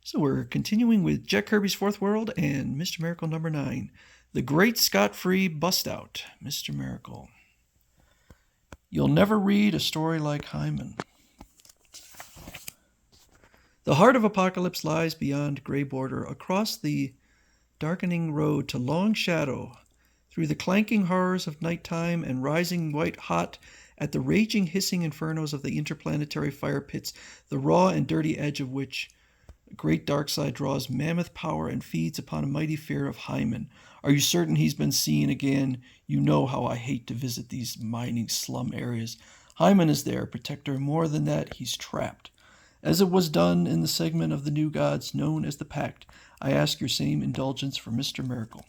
So we're continuing with Jack Kirby's Fourth World and Mr. Miracle number 9. The Great Scot-Free Bust Out. Mr. Miracle. You'll never read a story like Hyman. The heart of Apocalypse lies beyond Gray Border, across the darkening road to Long Shadow, through the clanking horrors of nighttime and rising white hot at the raging hissing infernos of the interplanetary fire pits, the raw and dirty edge of which great dark side draws mammoth power and feeds upon a mighty fear of Hyman. Are you certain he's been seen again? You know how I hate to visit these mining slum areas. Hyman is there, protector. More than that, he's trapped. As it was done in the segment of the New Gods known as the Pact, I ask your same indulgence for Mr. Miracle.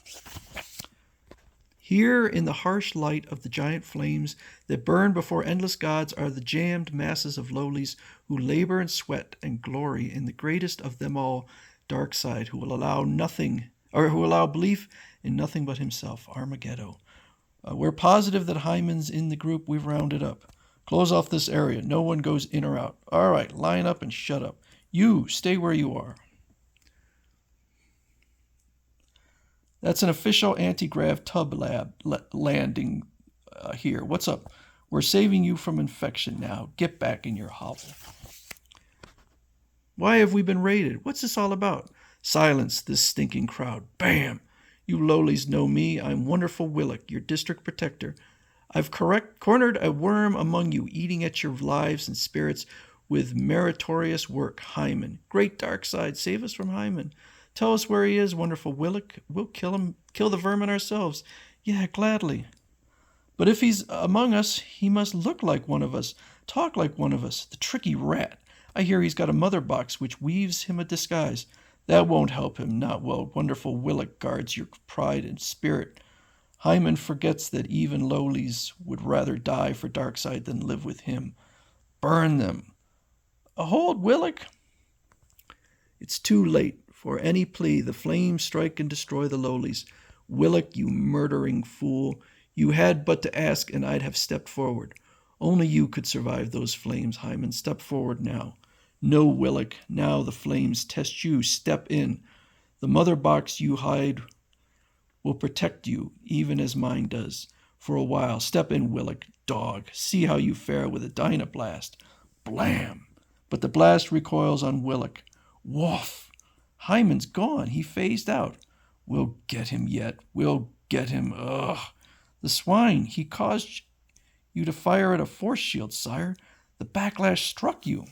Here, in the harsh light of the giant flames that burn before endless gods, are the jammed masses of lowlies who labor and sweat and glory in the greatest of them all, dark side, who will allow belief in nothing but himself, Armageddon. We're positive that Hyman's in the group we've rounded up. Close off this area. No one goes in or out. All right, line up and shut up. You, stay where you are. That's an official anti-grav tub lab landing here. What's up? We're saving you from infection now. Get back in your hovel. Why have we been raided? What's this all about? Silence this stinking crowd. Bam! You lowlies know me. I'm Wonderful Willock, your district protector. I've cornered a worm among you, eating at your lives and spirits with meritorious work. Hyman. Great dark side, save us from Hyman. Tell us where he is, Wonderful Willock. We'll kill the vermin ourselves. Yeah, gladly. But if he's among us, he must look like one of us, talk like one of us. The tricky rat. I hear he's got a mother box which weaves him a disguise. That won't help him, not while Wonderful Willock guards your pride and spirit. Hyman forgets that even lowlies would rather die for Darkseid than live with him. Burn them. Hold, Willock. It's too late. For any plea, the flames strike and destroy the lowlies. Willock, you murdering fool, you had but to ask and I'd have stepped forward. Only you could survive those flames, Hyman. Step forward now. No, Willock, now the flames test you. Step in. The mother box you hide will protect you, even as mine does. For a while, step in, Willock, dog. See how you fare with a dynablast. Blam! But the blast recoils on Willock. Woof! Hyman's gone. He phased out. We'll get him yet. We'll get him. Ugh. The swine. He caused you to fire at a force shield, sire. The backlash struck you.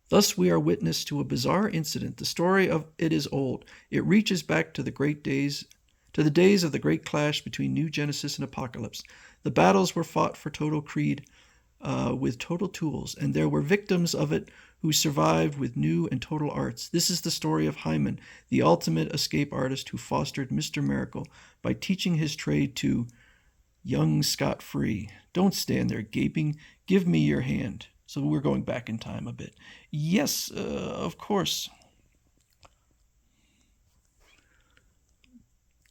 Thus we are witness to a bizarre incident. The story of it is old. It reaches back to the days of the great clash between New Genesis and Apocalypse. The battles were fought for total creed with total tools, and there were victims of it who survived with new and total arts. This is the story of Hyman, the ultimate escape artist who fostered Mr. Miracle by teaching his trade to young Scot-Free. Don't stand there gaping. Give me your hand. So we're going back in time a bit. Yes, of course.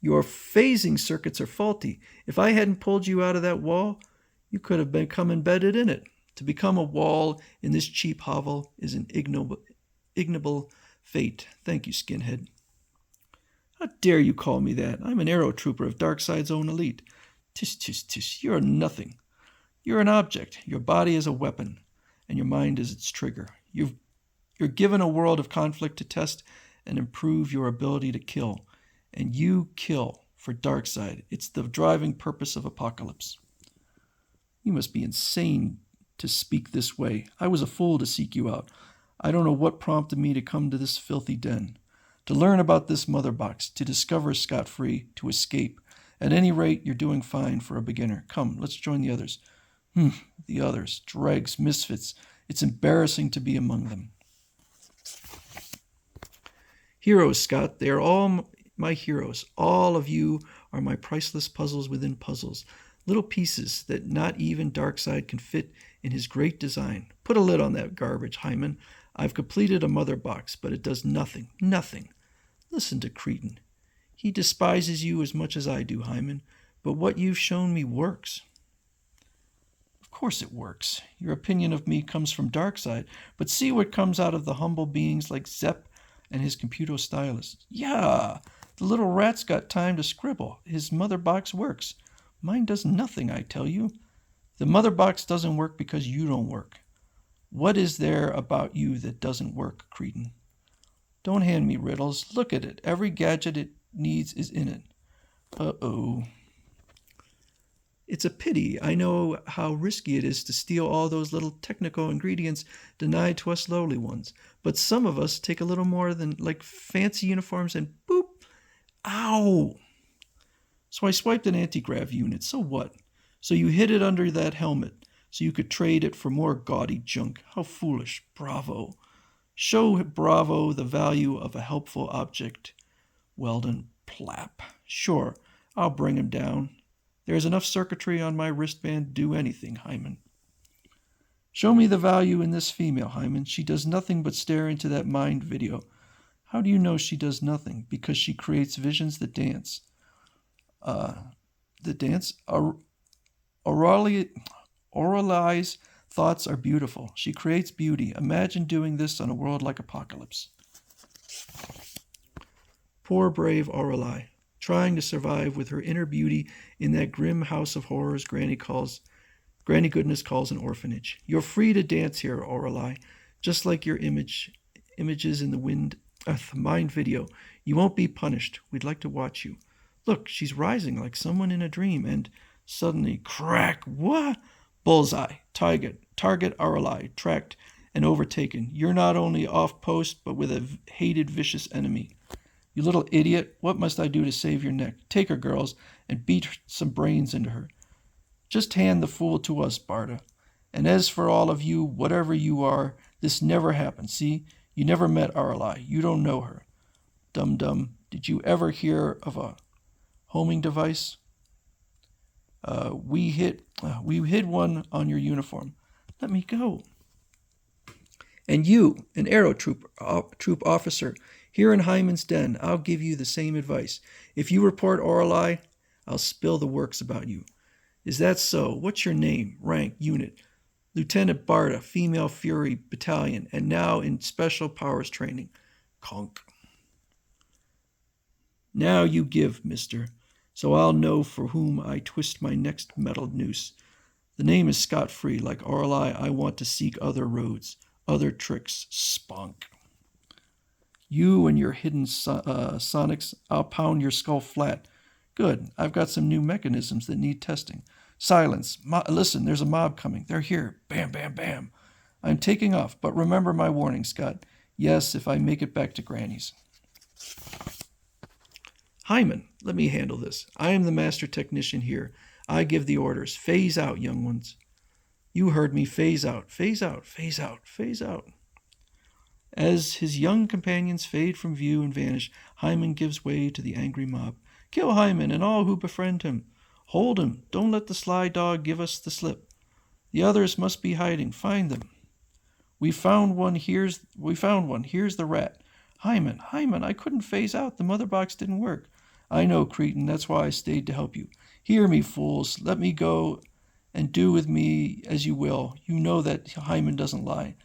Your phasing circuits are faulty. If I hadn't pulled you out of that wall, you could have become embedded in it. To become a wall in this cheap hovel is an ignoble fate. Thank you, skinhead. How dare you call me that? I'm an arrow trooper of Darkseid's own elite. Tish, tish, tish. You're nothing. You're an object. Your body is a weapon, and your mind is its trigger. You're given a world of conflict to test and improve your ability to kill. And you kill for Darkseid. It's the driving purpose of Apocalypse. You must be insane to speak this way. I was a fool to seek you out. I don't know what prompted me to come to this filthy den. To learn about this mother box, to discover Scot-Free, to escape. At any rate, you're doing fine for a beginner. Come, let's join the others. The others. Dregs, misfits. It's embarrassing to be among them. Heroes, Scott. They are all my heroes. All of you are my priceless puzzles within puzzles. Little pieces that not even Darkseid can fit in his great design. Put a lid on that garbage, Hyman. I've completed a mother box, but it does nothing. Nothing. Listen to Cretan. He despises you as much as I do, Hyman, but what you've shown me works. Of course it works. Your opinion of me comes from Darkside, but see what comes out of the humble beings like Zepp and his computer stylist. Yeah, the little rat's got time to scribble. His mother box works. Mine does nothing, I tell you. The mother box doesn't work because you don't work. What is there about you that doesn't work, cretin? Don't hand me riddles. Look at it. Every gadget it needs is in it. Uh-oh. It's a pity. I know how risky it is to steal all those little technical ingredients denied to us lowly ones. But some of us take a little more than like fancy uniforms and boop. Ow! So I swiped an anti-grav unit. So what? So you hid it under that helmet so you could trade it for more gaudy junk. How foolish. Bravo. Show Bravo the value of a helpful object. Weldon plap. Sure, I'll bring him down. There's enough circuitry on my wristband to do anything, Hyman. Show me the value in this female, Hyman. She does nothing but stare into that mind video. How do you know she does nothing? Because she creates visions that dance. The dance? Orali's thoughts are beautiful. She creates beauty. Imagine doing this on a world like Apocalypse. Poor brave Orali, trying to survive with her inner beauty in that grim house of horrors Granny Goodness calls an orphanage. You're free to dance here, Orali, just like your images in the mind video. You won't be punished. We'd like to watch you. Look, she's rising like someone in a dream, and suddenly, crack, what? Bullseye, target Orali, tracked and overtaken. You're not only off post, but with a hated, vicious enemy. You little idiot, what must I do to save your neck? Take her, girls, and beat some brains into her. Just hand the fool to us, Barda. And as for all of you, whatever you are, this never happened, see? You never met Orali. You don't know her. Dum-dum, did you ever hear of a homing device? We hid one on your uniform. Let me go. And you, an aero troop officer, here in Hyman's den, I'll give you the same advice. If you report Orali, I'll spill the works about you. Is that so? What's your name, rank, unit? Lieutenant Barda, Female Fury Battalion, and now in Special Powers Training. Conk. Now you give, mister, so I'll know for whom I twist my next metal noose. The name is scot-free. Like Orali, I want to seek other roads, other tricks. Spunk. You and your hidden sonics, I'll pound your skull flat. Good. I've got some new mechanisms that need testing. Silence. Listen, there's a mob coming. They're here. Bam, bam, bam. I'm taking off, but remember my warning, Scott. Yes, if I make it back to Granny's. Hyman, let me handle this. I am the master technician here. I give the orders. Phase out, young ones. You heard me. Phase out, phase out, phase out, phase out. As his young companions fade from view and vanish, Hyman gives way to the angry mob. Kill Hyman and all who befriend him. Hold him. Don't let the sly dog give us the slip. The others must be hiding. Find them. We found one. Here's the rat. Hyman, I couldn't phase out. The mother box didn't work. I know, cretin. That's why I stayed to help you. Hear me, fools. Let me go and do with me as you will. You know that Hyman doesn't lie.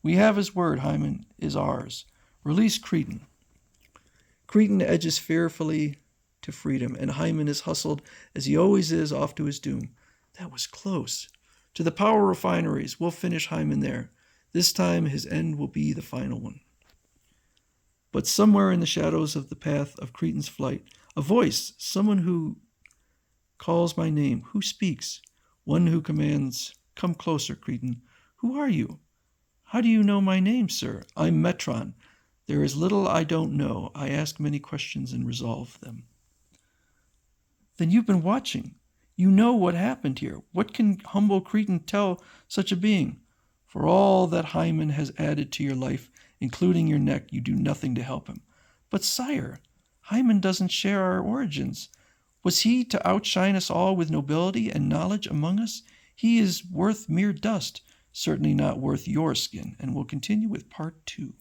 We have his word. Hyman is ours. Release Cretin. Cretin edges fearfully to freedom, and Hyman is hustled, as he always is, off to his doom. That was close. To the power refineries. We'll finish Hyman there. This time his end will be the final one. But somewhere in the shadows of the path of Cretin's flight, a voice, someone who calls my name, who speaks, one who commands, come closer, Cretin. Who are you? How do you know my name, sir? I'm Metron. There is little I don't know. I ask many questions and resolve them. Then you've been watching. You know what happened here. What can humble Cretin tell such a being? For all that Hyman has added to your life, including your neck, you do nothing to help him. But, sire, Hyman doesn't share our origins. Was he to outshine us all with nobility and knowledge among us? He is worth mere dust, certainly not worth your skin, and will continue with part 2.